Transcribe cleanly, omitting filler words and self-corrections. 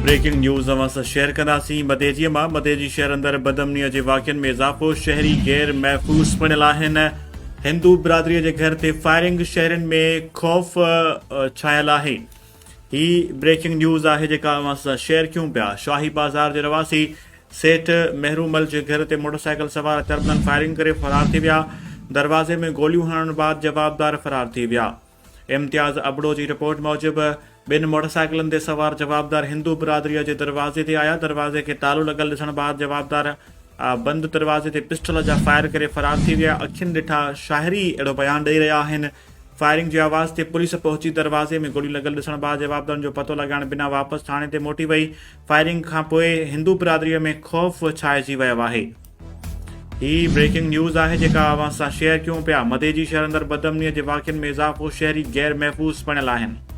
Breaking news अवां सां share कंदासीं। मदेजीअ मां मदेजी शहर अंदरि बदअमनीअ जे वाक़िअनि में इज़ाफ़ो। शहरी गैर महफ़ूज़ बणियल आहिनि। हिंदू बिरादरीअ जे घर ते फायरिंग। शहरनि में ख़ौफ़ छायल आहे। ही ब्रेकिंग न्यूज़ आहे जेका अवां सां शेयर कयूं पिया। शाही बाज़ार जे रवासी सेठ महरूमल जे घर ते मोटरसाइकिल सवार तरबदन फायरिंग करे फ़रार थी विया। दरवाज़े में गोलियूं हणण बाद जवाबदार फ़रार थी विया। इम्तियाज़ अबड़ो जी रिपोर्ट मूजिबि ॿिनि मोटरसाइकिलनि ते सवार जवाबदार हिंदू बिरादरीअ जे दरवाज़े ते आया। दरवाज़े खे तालो लॻल ॾिसण बाद जवाबदार बंदि दरवाज़े ते पिस्टल जा फायर करे फ़रार थी विया। अखियुनि ॾिठा शाहिरी अहिड़ो बयानु ॾेई रहिया आहिनि। फायरिंग जी आवाज़ ते पुलिस पहुची दरवाज़े में गोलियूं लॻल ॾिसण बाद जवाबदारनि जो पतो लॻाइण बिना वापसि थाणे ते मोटी वई। फायरिंग खां पोइ हिंदू बिरादरीअ में ख़ौफ़ छाइजी वियो आहे। ही ब्रेकिंग न्यूज़ आहे जेका अवां सां शेयर कयूं पिया। मदेजी शहर अंदरि बदअमनीअ जे वाक़िअनि में इज़ाफ़ो। शहरी गैर महफ़ूज़ बणियल आहिनि।